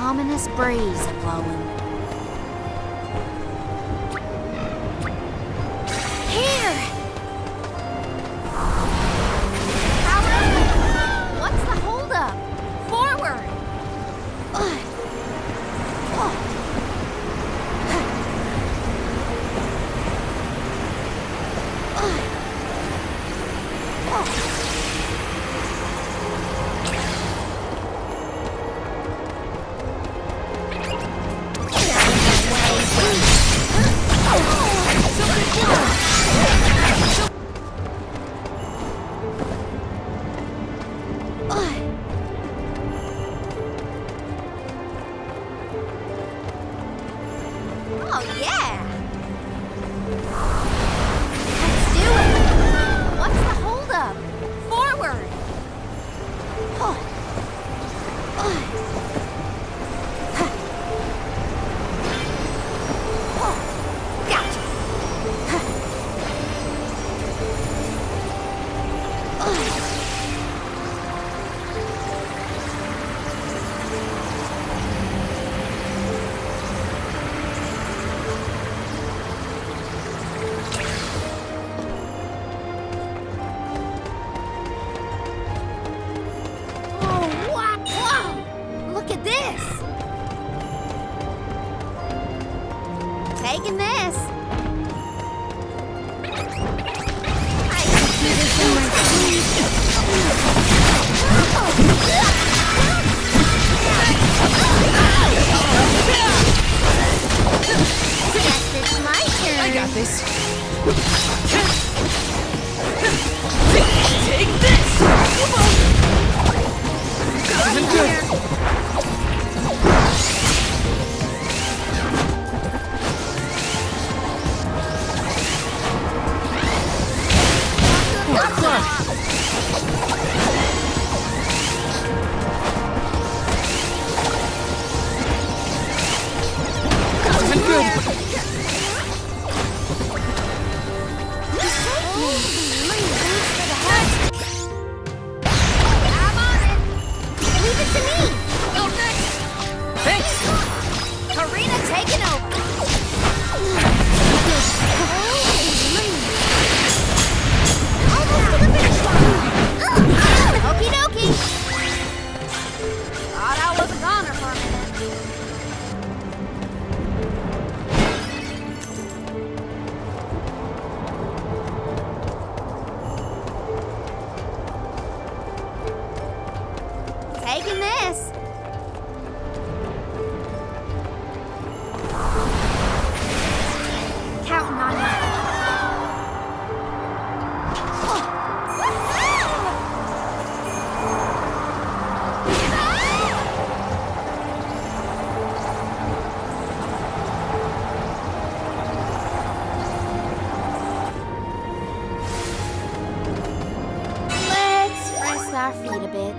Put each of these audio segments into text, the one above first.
ominous breeze blowing. Here! Power up! What's the holdup? Forward! Oh, yeah! Let's do it! What's the holdup? Forward! Gotcha! Taking this. I can do this in my sleep. Guess it's my turn. I got this. Take this! Doesn't good. Taking this. Counting on you. Let's rest our feet a bit.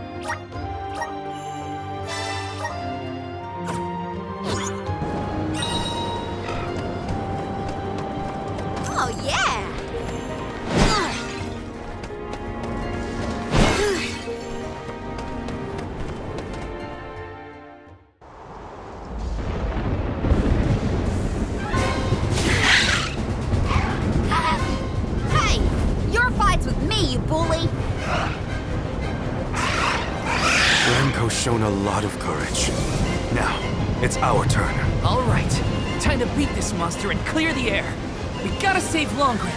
Oh, yeah! Hey! Your fight's with me, you bully! Remco's shown a lot of courage. Now, it's our turn. All right, time to beat this monster and clear the air. We gotta save Longren.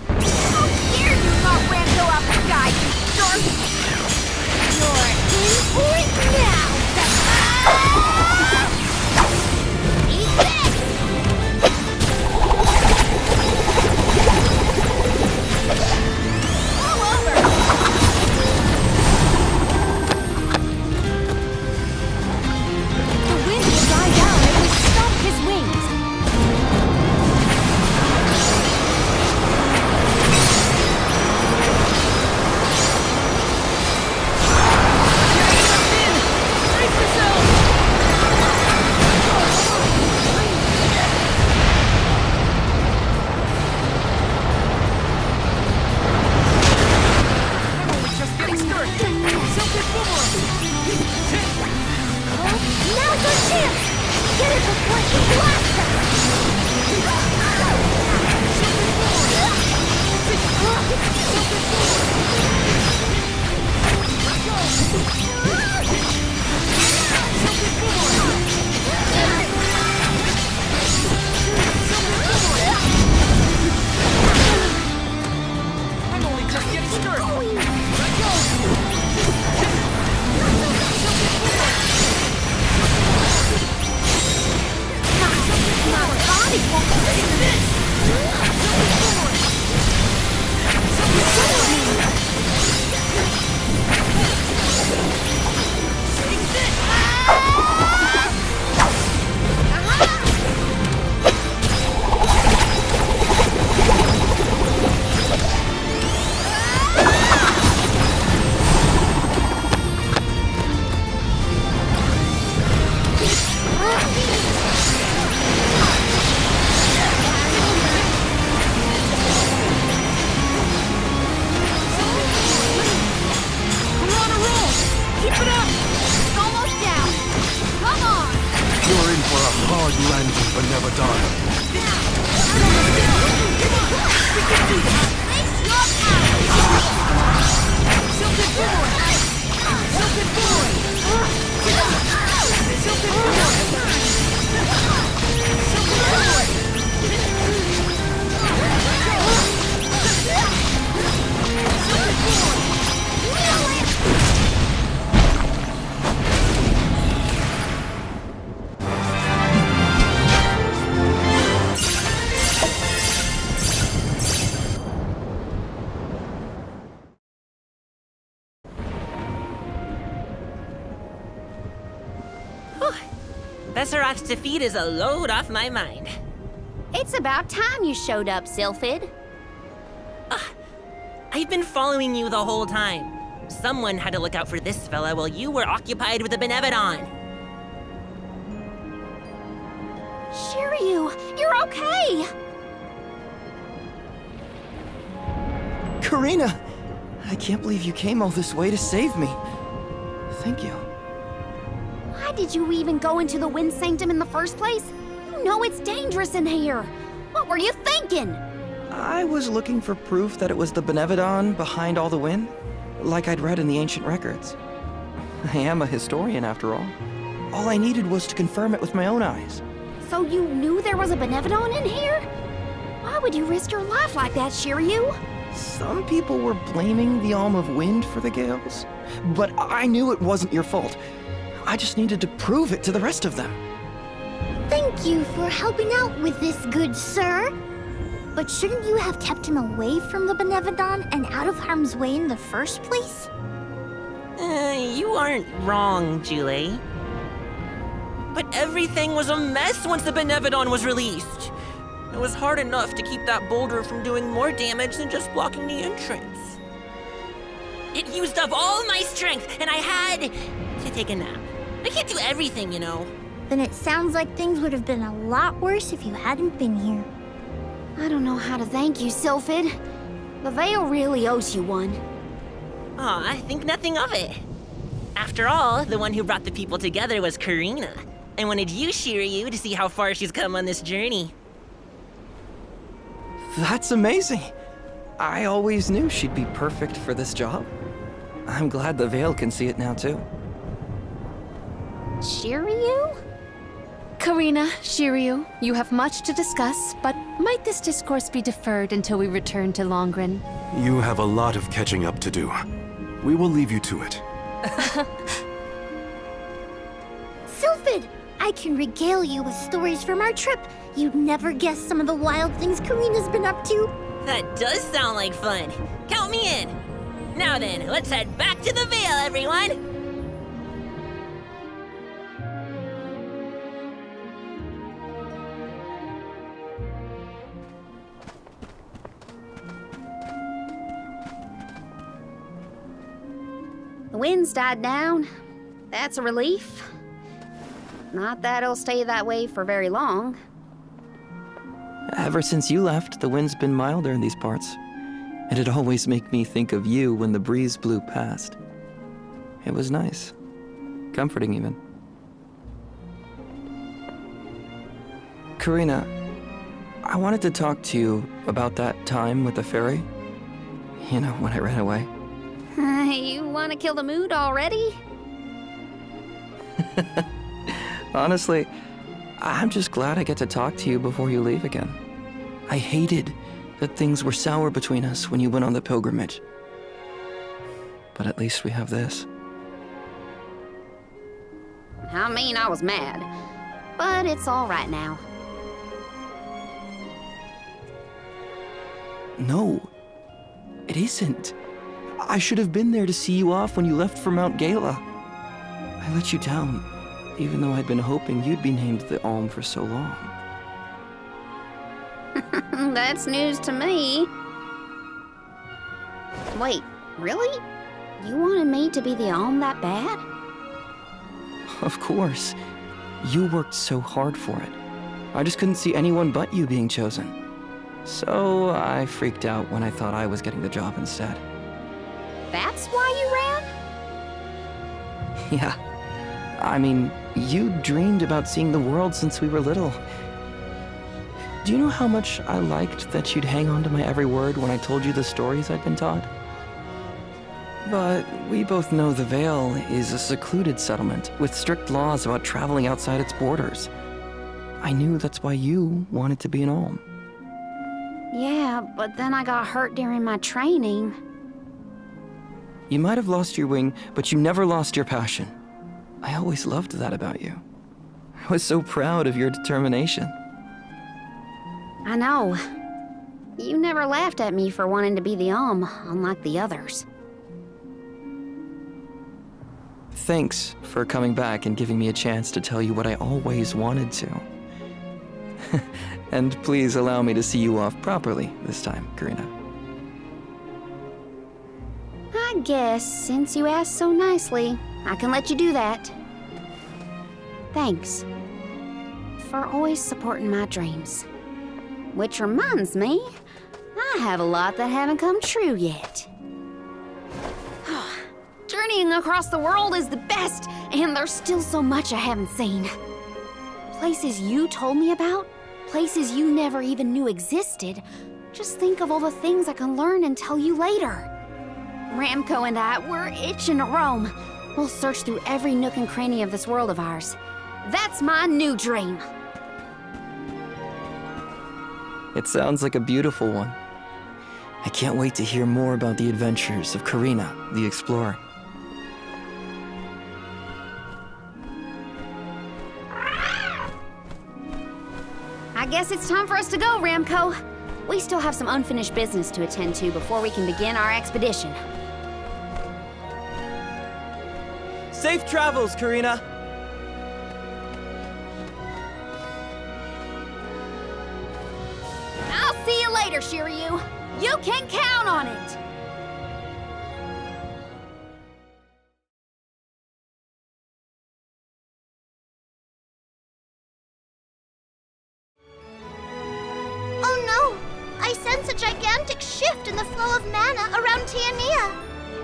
How dare you not Remco out the sky, you dork! You're in for it now! Eat this! All over! The wind will die down. Besseroth's defeat is a load off my mind. It's about time you showed up, Sylphid. I've been following you the whole time. Someone had to look out for this fella while you were occupied with the Benevodon. Shiryu, you're okay! Karina! I can't believe you came all this way to save me. Thank you. Why did you even go into the Wind Sanctum in the first place? You know it's dangerous in here. What were you thinking? I was looking for proof that it was the Benevodon behind all the wind, like I'd read in the ancient records. I am a historian, after all. All I needed was to confirm it with my own eyes. So you knew there was a Benevodon in here? Why would you risk your life like that, Shiryu? Some people were blaming the Alm of Wind for the gales, but I knew it wasn't your fault. I just needed to prove it to the rest of them. Thank you for helping out with this, good sir. But shouldn't you have kept him away from the Benevodon and out of harm's way in the first place? You aren't wrong, Julie. But everything was a mess once the Benevodon was released. It was hard enough to keep that boulder from doing more damage than just blocking the entrance. It used up all my strength, and I had to take a nap. I can't do everything, you know. Then it sounds like things would have been a lot worse if you hadn't been here. I don't know how to thank you, Sylphid. The Veil really owes you one. Aw, I think nothing of it. After all, the one who brought the people together was Karina. I wanted you, Shiryu, to see how far she's come on this journey. That's amazing. I always knew she'd be perfect for this job. I'm glad the Veil can see it now, too. Shiryu? Karina, Shiryu, you have much to discuss, but might this discourse be deferred until we return to Longren? You have a lot of catching up to do. We will leave you to it. Sylphid, I can regale you with stories from our trip. You'd never guess some of the wild things Karina's been up to. That does sound like fun. Count me in. Now then, let's head back to the Veil, everyone. The wind's died down. That's a relief. Not that it'll stay that way for very long. Ever since you left, the wind's been milder in these parts. It'd always make me think of you when the breeze blew past. It was nice. Comforting, even. Karina, I wanted to talk to you about that time with the fairy. You know, when I ran away. You want to kill the mood already? Honestly, I'm just glad I get to talk to you before you leave again. I hated that things were sour between us when you went on the pilgrimage. But at least we have this. I mean, I was mad. But it's all right now. No, it isn't. I should have been there to see you off when you left for Mount Gala. I let you down, even though I'd been hoping you'd be named the Alm for so long. That's news to me. Wait, really? You wanted me to be the Alm that bad? Of course. You worked so hard for it. I just couldn't see anyone but you being chosen. So I freaked out when I thought I was getting the job instead. That's why you ran? Yeah. I mean, you dreamed about seeing the world since we were little. Do you know how much I liked that you'd hang on to my every word when I told you the stories I'd been taught? But we both know the Veil is a secluded settlement with strict laws about traveling outside its borders. I knew that's why you wanted to be an Alm. Yeah, but then I got hurt during my training. You might have lost your wing, but you never lost your passion. I always loved that about you. I was so proud of your determination. I know. You never laughed at me for wanting to be the Alm, unlike the others. Thanks for coming back and giving me a chance to tell you what I always wanted to. And please allow me to see you off properly this time, Karina. I guess since you asked so nicely, I can let you do that. Thanks for always supporting my dreams. Which reminds me, I have a lot that haven't come true yet. Journeying across the world is the best, and there's still so much I haven't seen. Places you told me about, places you never even knew existed. Just think of all the things I can learn and tell you later. Ramco and I, we're itching to roam. We'll search through every nook and cranny of this world of ours. That's my new dream. It sounds like a beautiful one. I can't wait to hear more about the adventures of Karina, the explorer. I guess it's time for us to go, Ramco. We still have some unfinished business to attend to before we can begin our expedition. Safe travels, Karina! I'll see you later, Shiryu. You can count on it. Oh no! I sense a gigantic shift in the flow of mana around Tiania.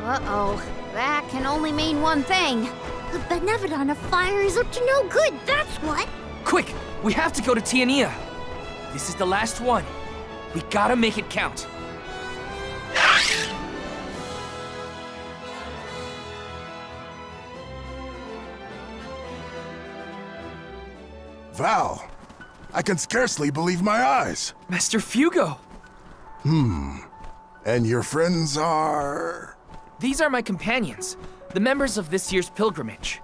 Uh-oh. That can only mean one thing. The Benevodon of Fire is up to no good, that's what. Quick! We have to go to Tiania! This is the last one. We gotta make it count. Val, I can scarcely believe my eyes. Master Fugo! And your friends are... These are my companions, the members of this year's pilgrimage.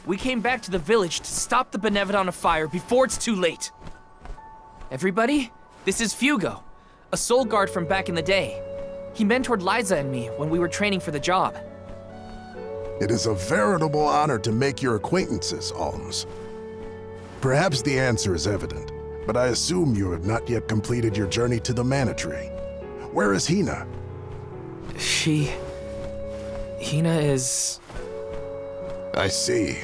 We came back to the village to stop the Benevodon of Fire before it's too late. Everybody, this is Fugo, a soul guard from back in the day. He mentored Liza and me when we were training for the job. It is a veritable honor to make your acquaintances, Alms. Perhaps the answer is evident, but I assume you have not yet completed your journey to the Mana Tree. Where is Hina? Hina is... I see.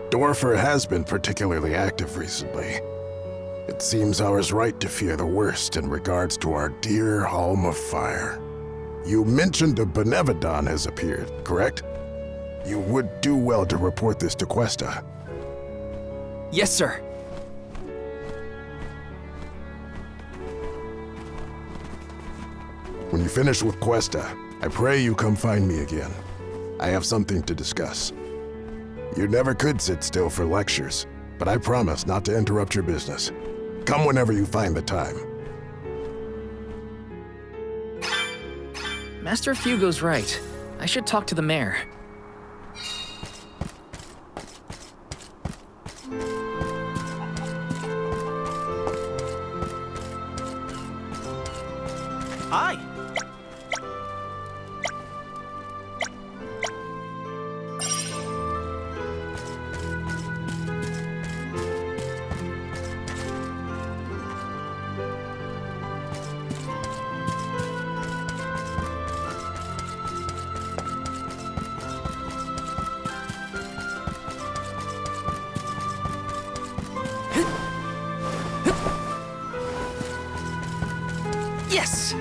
Dwarfer has been particularly active recently. It seems I was right to fear the worst in regards to our dear home of fire. You mentioned a Benevodon has appeared, correct? You would do well to report this to Questa. Yes, sir. When you finish with Questa, I pray you come find me again. I have something to discuss. You never could sit still for lectures, but I promise not to interrupt your business. Come whenever you find the time. Master Fugo's right. I should talk to the mayor. Hi! Yes!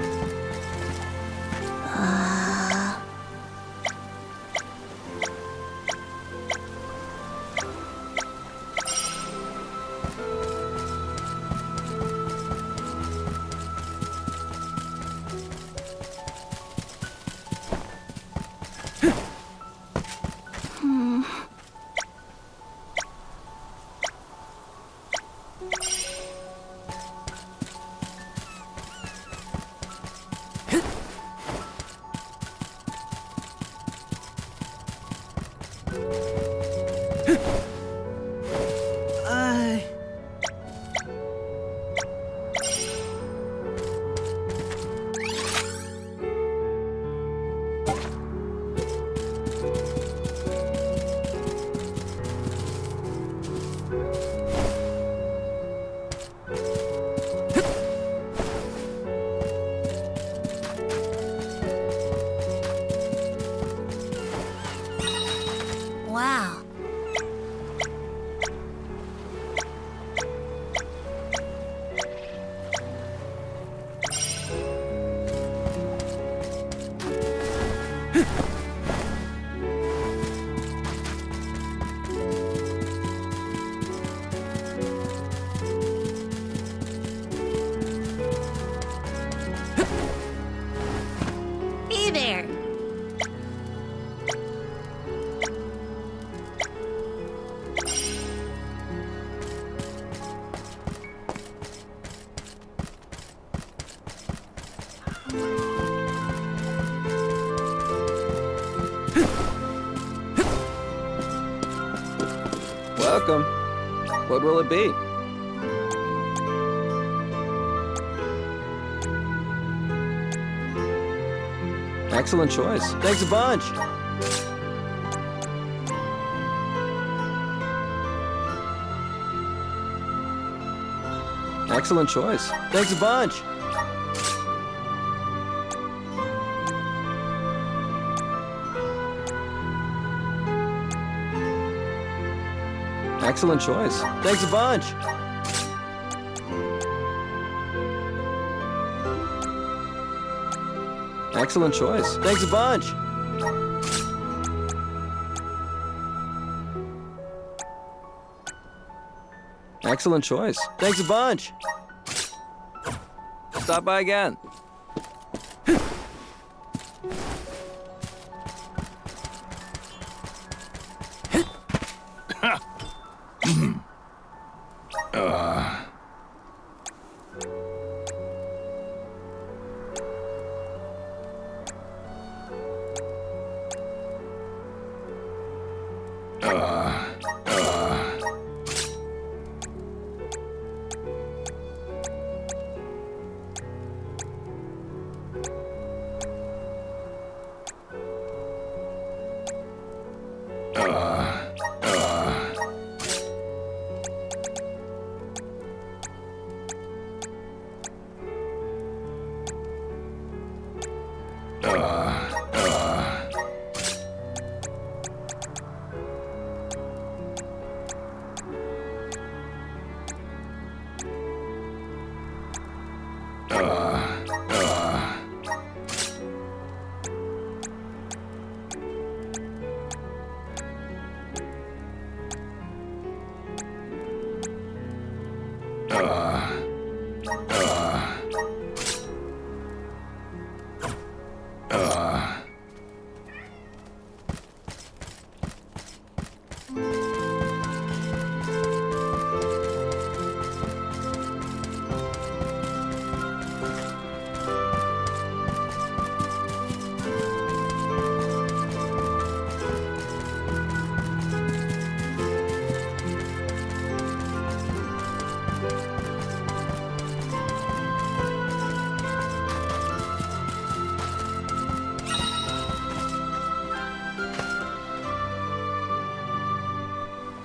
Hey there. Welcome. What will it be? Excellent choice. Thanks a bunch. Excellent choice. Thanks a bunch. Excellent choice. Thanks a bunch. Excellent choice. Thanks a bunch. Excellent choice. Thanks a bunch. Stop by again.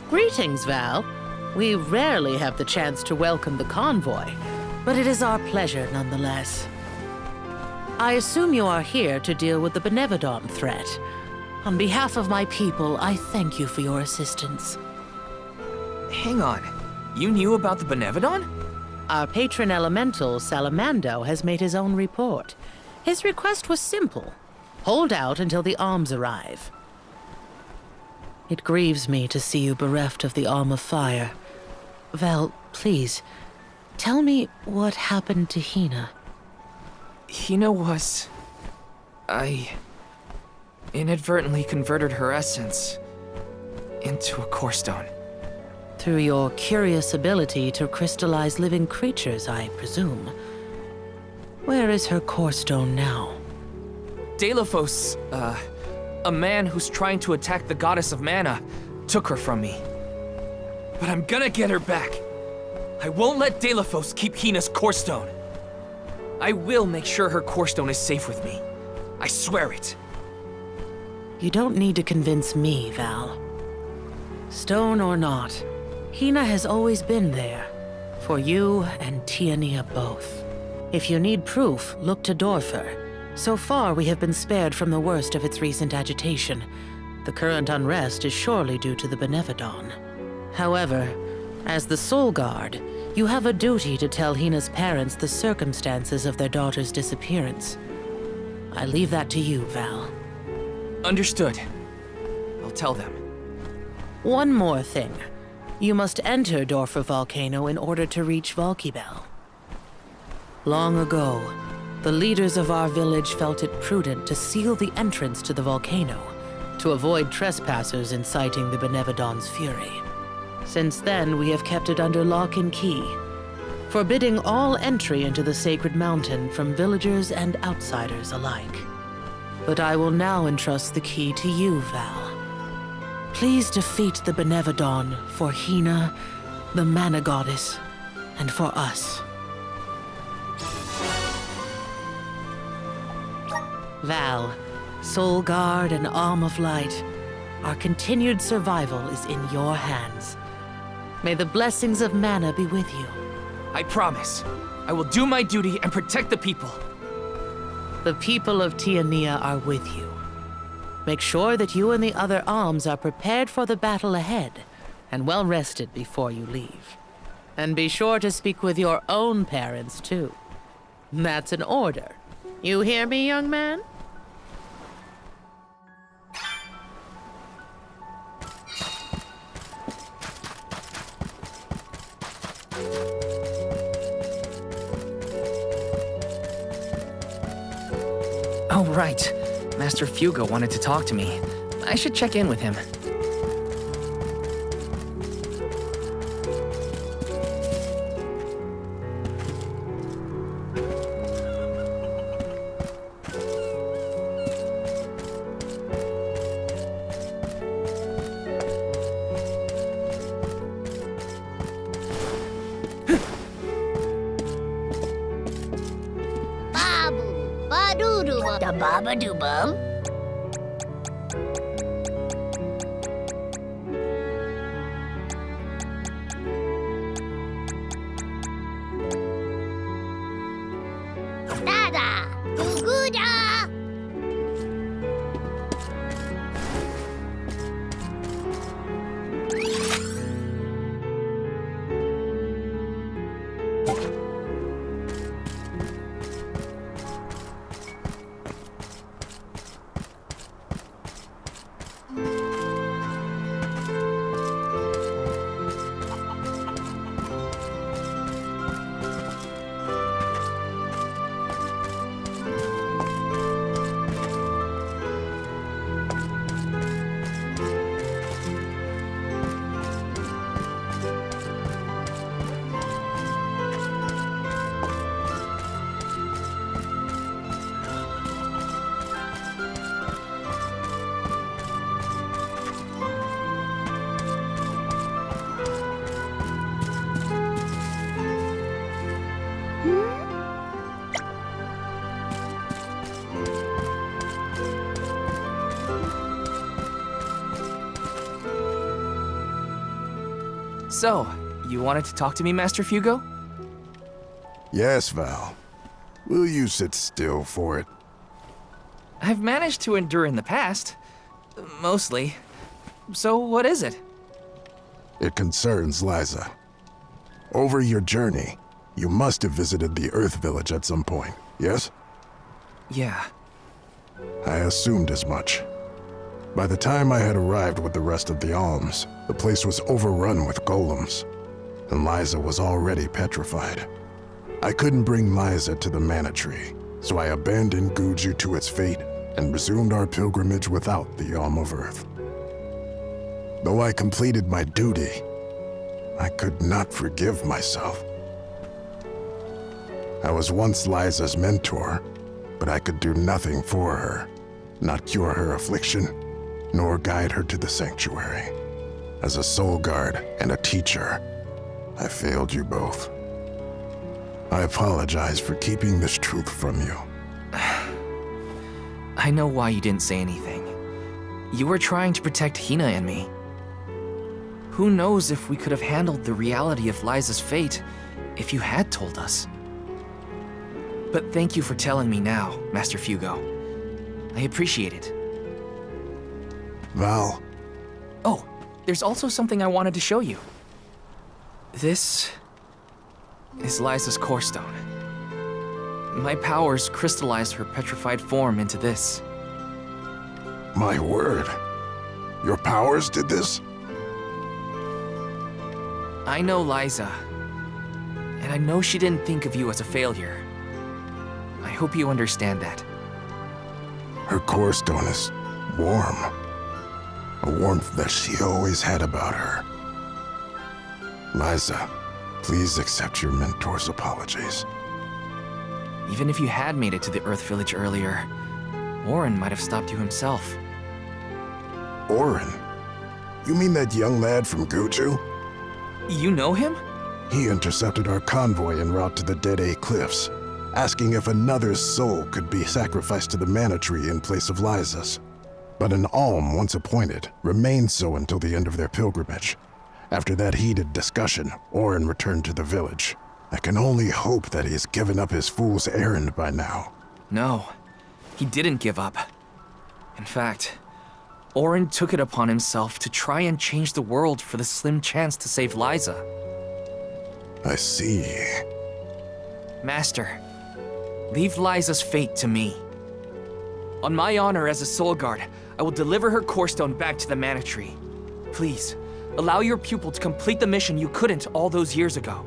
Greetings, Val. We rarely have the chance to welcome the convoy, but it is our pleasure nonetheless. I assume you are here to deal with the Benevodon threat. On behalf of my people, I thank you for your assistance. Hang on. You knew about the Benevodon? Our patron elemental, Salamando, has made his own report. His request was simple. Hold out until the arms arrive. It grieves me to see you bereft of the Arm of Fire. Val, please, tell me what happened to Hina. Hina was... I inadvertently converted her essence into a core stone. Through your curious ability to crystallize living creatures, I presume. Where is her core stone now? Deilophos, a man who's trying to attack the goddess of mana, took her from me. But I'm gonna get her back. I won't let Deilophos keep Hina's core stone. I will make sure her core stone is safe with me. I swear it. You don't need to convince me, Val. Stone or not, Hina has always been there. For you and Tiania both. If you need proof, look to Dorfer. So far, we have been spared from the worst of its recent agitation. The current unrest is surely due to the Benevodon. However, as the Soul Guard, you have a duty to tell Hina's parents the circumstances of their daughter's disappearance. I leave that to you, Val. Understood. I'll tell them. One more thing. You must enter Dorfer Volcano in order to reach Valkybel. Long ago, the leaders of our village felt it prudent to seal the entrance to the volcano to avoid trespassers inciting the Benevodon's fury. Since then, we have kept it under lock and key, forbidding all entry into the sacred mountain from villagers and outsiders alike. But I will now entrust the key to you, Val. Please defeat the Benevodon for Hina, the Mana Goddess, and for us. Val, Soul Guard and Arm of Light, our continued survival is in your hands. May the blessings of Mana be with you. I promise. I will do my duty and protect the people. The people of Tiania are with you. Make sure that you and the other alms are prepared for the battle ahead and well rested before you leave. And be sure to speak with your own parents, too. That's an order. You hear me, young man? Oh, right. Master Fugo wanted to talk to me. I should check in with him. Babu, badoo da baba doo bum. Dada, guguda. So, you wanted to talk to me, Master Fugo? Yes, Val. Will you sit still for it? I've managed to endure in the past. Mostly. So, what is it? It concerns Liza. Over your journey, you must have visited the Earth Village at some point, yes? Yeah. I assumed as much. By the time I had arrived with the rest of the alms, the place was overrun with golems, and Liza was already petrified. I couldn't bring Liza to the Mana Tree, so I abandoned Guju to its fate and resumed our pilgrimage without the Alm of Earth. Though I completed my duty, I could not forgive myself. I was once Liza's mentor, but I could do nothing for her, not cure her affliction, nor guide her to the sanctuary. As a soul guard and a teacher, I failed you both. I apologize for keeping this truth from you. I know why you didn't say anything. You were trying to protect Hina and me. Who knows if we could have handled the reality of Liza's fate if you had told us. But thank you for telling me now, Master Fugo. I appreciate it. Val, Oh, there's also something I wanted to show you. This is Liza's core stone. My powers crystallized her petrified form into this. My word. Your powers did this? I know Liza, and I know she didn't think of you as a failure. I hope you understand that. Her core stone is warm. A warmth that she always had about her. Liza, please accept your mentor's apologies. Even if you had made it to the Earth Village earlier, Warren might have stopped you himself. Orin? You mean that young lad from Guju? You know him? He intercepted our convoy en route to the Dead A Cliffs, asking if another's soul could be sacrificed to the mana tree in place of Liza's. But an alm once appointed remained so until the end of their pilgrimage. After that heated discussion, Orin returned to the village. I can only hope that he's given up his fool's errand by now. No, he didn't give up. In fact, Orin took it upon himself to try and change the world for the slim chance to save Liza. I see. Master, leave Liza's fate to me. On my honor as a soul guard, I will deliver her core stone back to the mana tree. Please, allow your pupil to complete the mission you couldn't all those years ago.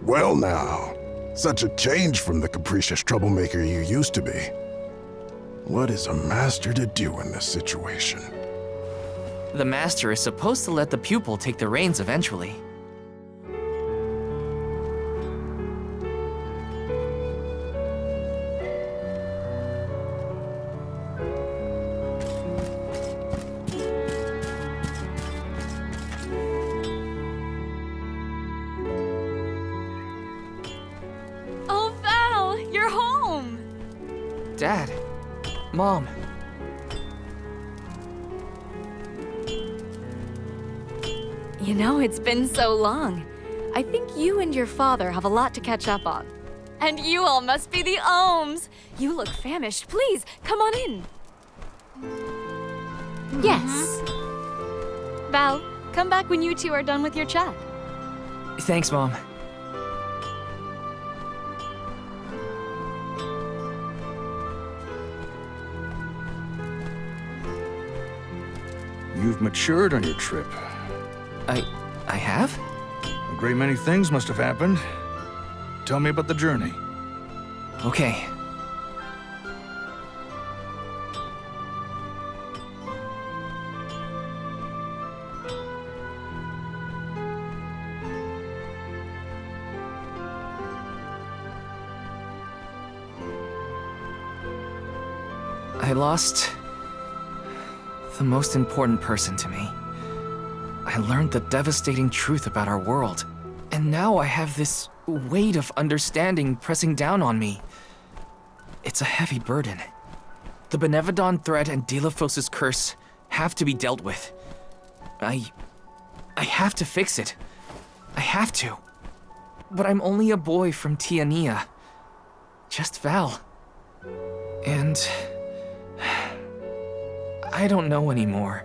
Well now, such a change from the capricious troublemaker you used to be. What is a master to do in this situation? The master is supposed to let the pupil take the reins eventually. Oh, Val, you're home! Dad, Mom, You know, it's been so long. I think you and your father have a lot to catch up on. And you all must be the Ohms. You look famished. Please, come on in. Yes. Val, come back when you two are done with your chat. thanks, Mom. You've matured on your trip. I have? A great many things must have happened. Tell me about the journey. Okay. I lost the most important person to me. I learned the devastating truth about our world, and now I have this weight of understanding pressing down on me. It's a heavy burden. The Benevodon threat and Delphos' curse have to be dealt with. I have to fix it. I have to. But I'm only a boy from Tiania. Just Val. And I don't know anymore.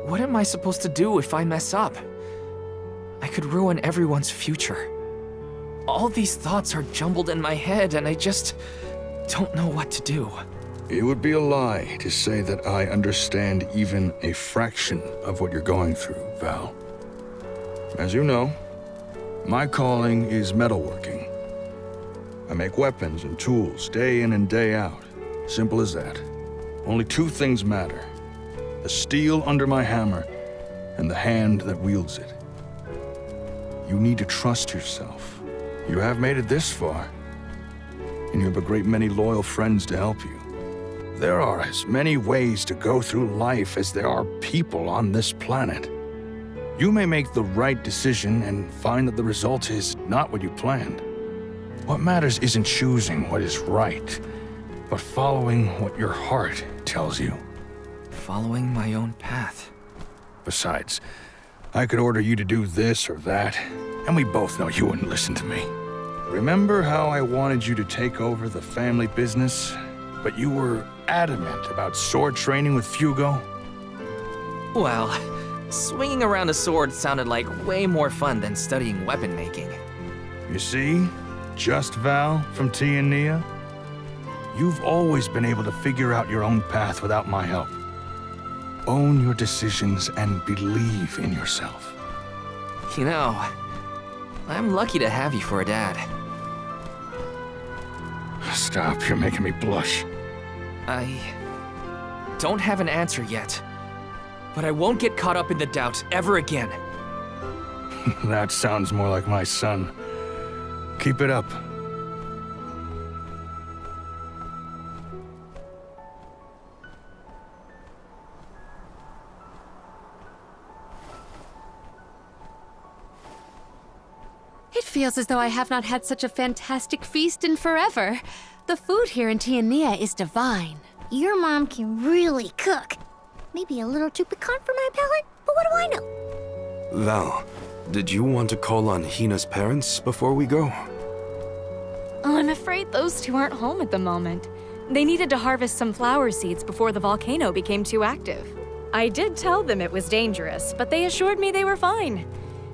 What am I supposed to do if I mess up? I could ruin everyone's future. All these thoughts are jumbled in my head, and I just don't know what to do. It would be a lie to say that I understand even a fraction of what you're going through, Val. As you know, my calling is metalworking. I make weapons and tools day in and day out. Simple as that. Only two things matter: the steel under my hammer and the hand that wields it. You need to trust yourself. You have made it this far, and you have a great many loyal friends to help you. There are as many ways to go through life as there are people on this planet. You may make the right decision and find that the result is not what you planned. What matters isn't choosing what is right, but following what your heart tells you. Following my own path. Besides, I could order you to do this or that, and we both know you wouldn't listen to me. Remember how I wanted you to take over the family business, but you were adamant about sword training with Fugo? Well, swinging around a sword sounded like way more fun than studying weapon making. You see? Just Val from Tiania? You've always been able to figure out your own path without my help. own your decisions and believe in yourself. You know, I'm lucky to have you for a dad. Stop, you're making me blush. I don't have an answer yet, but I won't get caught up in the doubt ever again. That sounds more like my son. Keep it up. It feels as though I have not had such a fantastic feast in forever. The food here in Tiania is divine. Your mom can really cook. Maybe a little too piquant for my palate, but what do I know? Val, did you want to call on Hina's parents before we go? Oh, I'm afraid those two aren't home at the moment. They needed to harvest some flower seeds before the volcano became too active. I did tell them it was dangerous, but they assured me they were fine.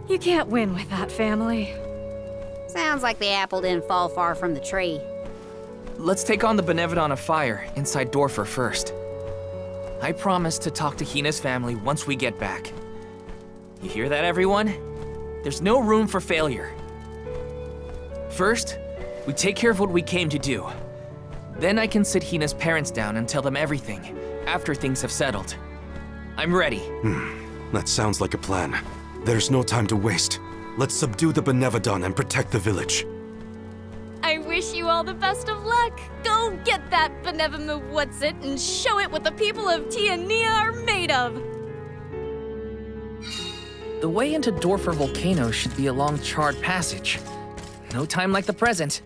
You can't win with that family. Sounds like the apple didn't fall far from the tree. Let's take on the Benevodon of Fire inside Dorfer first. I promise to talk to Hina's family once we get back. You hear that, everyone? There's no room for failure. First, we take care of what we came to do. Then I can sit Hina's parents down and tell them everything, after things have settled. I'm ready. That sounds like a plan. There's no time to waste. Let's subdue the Benevodon and protect the village. I wish you all the best of luck. Go get that benevolent what's-it and show it what the people of Tiania are made of. The way into Dorfer Volcano should be along charred passage. No time like the present.